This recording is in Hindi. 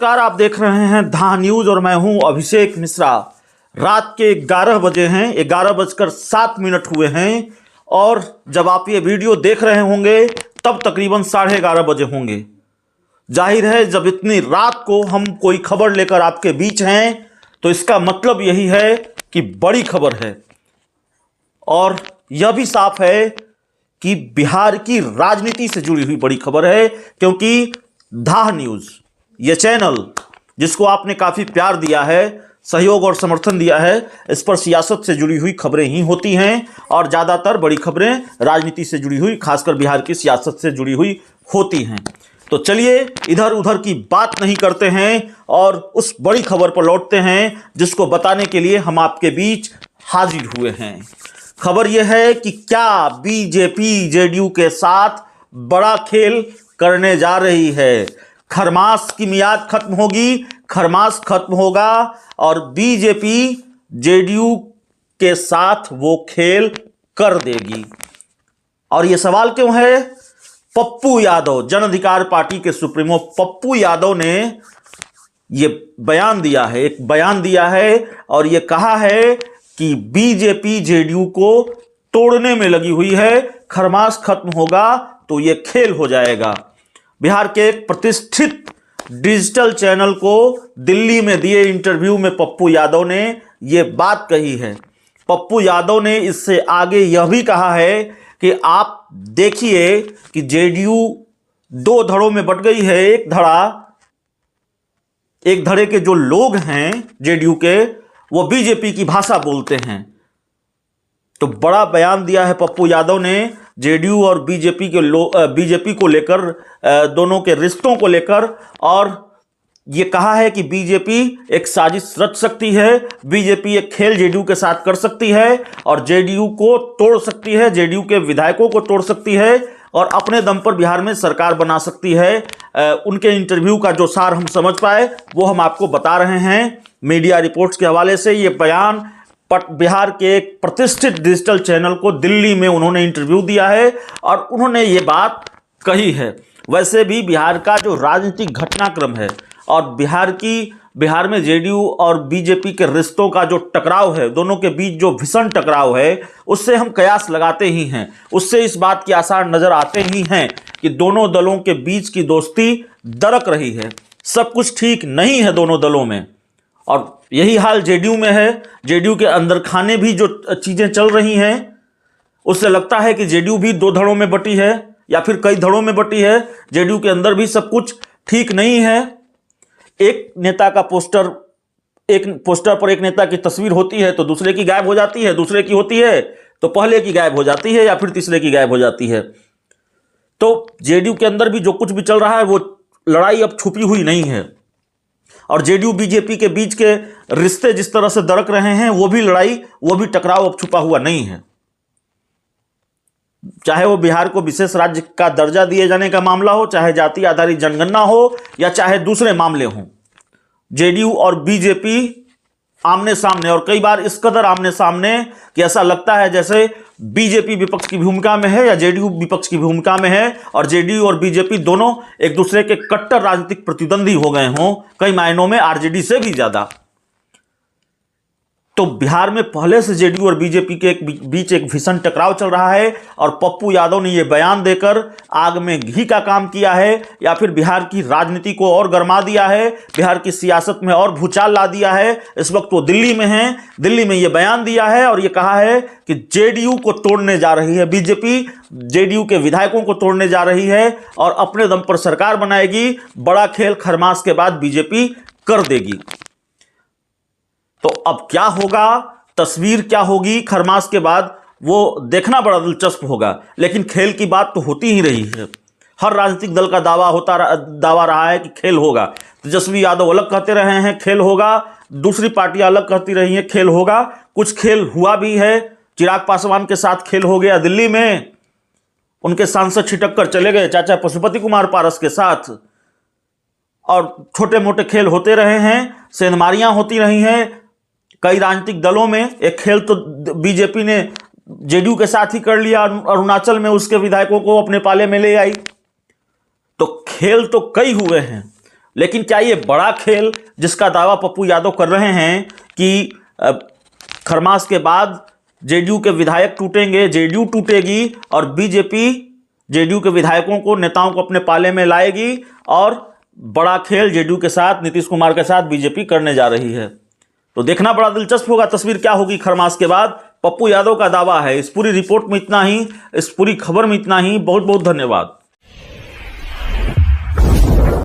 नमस्कार, आप देख रहे हैं धा न्यूज और मैं हूं अभिषेक मिश्रा। रात के 11 बजे हैं, 11:07 हुए हैं और जब आप ये वीडियो देख रहे होंगे तब तकरीबन 11:30 बजे होंगे। जाहिर है जब इतनी रात को हम कोई खबर लेकर आपके बीच हैं तो इसका मतलब यही है कि बड़ी खबर है और यह भी साफ है कि बिहार की राजनीति से जुड़ी हुई बड़ी खबर है, क्योंकि धा न्यूज ये चैनल जिसको आपने काफी प्यार दिया है, सहयोग और समर्थन दिया है, इस पर सियासत से जुड़ी हुई खबरें ही होती हैं और ज्यादातर बड़ी खबरें राजनीति से जुड़ी हुई, खासकर बिहार की सियासत से जुड़ी हुई होती हैं। तो चलिए इधर उधर की बात नहीं करते हैं और उस बड़ी खबर पर लौटते हैं जिसको बताने के लिए हम आपके बीच हाजिर हुए हैं। खबर यह है कि क्या बीजेपी जेडीयू के साथ बड़ा खेल करने जा रही है। खरमास की मियाद खत्म होगी, खरमास खत्म होगा और बीजेपी जेडीयू के साथ वो खेल कर देगी। और ये सवाल क्यों है? पप्पू यादव, जन अधिकार पार्टी के सुप्रीमो पप्पू यादव ने ये बयान दिया है, एक बयान दिया है और ये कहा है कि बीजेपी जेडीयू को तोड़ने में लगी हुई है, खरमास खत्म होगा तो ये खेल हो जाएगा। बिहार के एक प्रतिष्ठित डिजिटल चैनल को दिल्ली में दिए इंटरव्यू में पप्पू यादव ने यह बात कही है। पप्पू यादव ने इससे आगे यह भी कहा है कि आप देखिए कि जेडीयू दो धड़ों में बंट गई है। एक धड़े के जो लोग हैं जेडीयू के, वो बीजेपी की भाषा बोलते हैं। तो बड़ा बयान दिया है पप्पू यादव ने जेडीयू और बीजेपी को लेकर, दोनों के रिश्तों को लेकर, और ये कहा है कि बीजेपी एक साजिश रच सकती है, बीजेपी एक खेल जेडीयू के साथ कर सकती है और जेडीयू को तोड़ सकती है, जेडीयू के विधायकों को तोड़ सकती है और अपने दम पर बिहार में सरकार बना सकती है। उनके इंटरव्यू का जो सार हम समझ पाए वो हम आपको बता रहे हैं मीडिया रिपोर्ट्स के हवाले से। ये बयान बिहार के एक प्रतिष्ठित डिजिटल चैनल को दिल्ली में उन्होंने इंटरव्यू दिया है और उन्होंने ये बात कही है। वैसे भी बिहार का जो राजनीतिक घटनाक्रम है और बिहार में जेडीयू और बीजेपी के रिश्तों का जो टकराव है, दोनों के बीच जो भीषण टकराव है, उससे हम कयास लगाते ही हैं, उससे इस बात के आसार नजर आते ही हैं कि दोनों दलों के बीच की दोस्ती दरक रही है, सब कुछ ठीक नहीं है दोनों दलों में। और यही हाल जेडीयू में है। जेडीयू के अंदर खाने भी जो चीजें चल रही हैं उससे लगता है कि जेडीयू भी दो धड़ों में बटी है या फिर कई धड़ों में बटी है। जेडीयू के अंदर भी सब कुछ ठीक नहीं है। एक पोस्टर पर एक नेता की तस्वीर होती है तो दूसरे की गायब हो जाती है, दूसरे की होती है तो पहले की गायब हो जाती है या फिर तीसरे की गायब हो जाती है। तो जेडीयू के अंदर भी जो कुछ भी चल रहा है वो लड़ाई अब छुपी हुई नहीं है और जेडीयू बीजेपी के बीच के रिश्ते जिस तरह से दरक रहे हैं वो भी टकराव अब छुपा हुआ नहीं है। चाहे वो बिहार को विशेष राज्य का दर्जा दिए जाने का मामला हो, चाहे जाति आधारित जनगणना हो या चाहे दूसरे मामले हों, जेडीयू और बीजेपी आमने सामने, और कई बार इस कदर आमने सामने कि ऐसा लगता है जैसे बीजेपी विपक्ष की भूमिका में है या जेडीयू विपक्ष की भूमिका में है और जेडीयू और बीजेपी दोनों एक दूसरे के कट्टर राजनीतिक प्रतिद्वंदी हो गए हों, कई मायनों में आरजेडी से भी ज्यादा। तो बिहार में पहले से जेडीयू और बीजेपी के बीच एक भीषण टकराव चल रहा है और पप्पू यादव ने यह बयान देकर आग में घी का काम किया है या फिर बिहार की राजनीति को और गरमा दिया है, बिहार की सियासत में और भूचाल ला दिया है। इस वक्त वो दिल्ली में हैं, दिल्ली में यह बयान दिया है और यह कहा है कि जेडीयू को तोड़ने जा रही है बीजेपी, जेडीयू के विधायकों को तोड़ने जा रही है और अपने दम पर सरकार बनाएगी। बड़ा खेल खरमास के बाद बीजेपी कर देगी। तो अब क्या होगा, तस्वीर क्या होगी खरमास के बाद, वो देखना बड़ा दिलचस्प होगा। लेकिन खेल की बात तो होती ही रही है। हर राजनीतिक दल का दावा रहा है कि खेल होगा। तेजस्वी यादव अलग कहते रहे हैं खेल होगा, दूसरी पार्टियां अलग कहती रही हैं खेल होगा। कुछ खेल हुआ भी है। चिराग पासवान के साथ खेल हो गया दिल्ली में, उनके सांसद छिटक कर चले गए चाचा पशुपति कुमार पारस के साथ, और छोटे मोटे खेल होते रहे हैं, सेंधमारियां होती रही हैं कई राजनीतिक दलों में। एक खेल तो बीजेपी ने जेडीयू के साथ ही कर लिया, अरुणाचल में उसके विधायकों को अपने पाले में ले आई। तो खेल तो कई हुए हैं। लेकिन क्या ये बड़ा खेल जिसका दावा पप्पू यादव कर रहे हैं कि खरमास के बाद जेडीयू के विधायक टूटेंगे, जेडीयू टूटेगी और बीजेपी जेडीयू के विधायकों को, नेताओं को अपने पाले में लाएगी और बड़ा खेल जेडीयू के साथ, नीतीश कुमार के साथ बीजेपी करने जा रही है। तो देखना बड़ा दिलचस्प होगा तस्वीर क्या होगी खरमास के बाद। पप्पू यादव का दावा है। इस पूरी रिपोर्ट में इतना ही, इस पूरी खबर में इतना ही। बहुत बहुत धन्यवाद।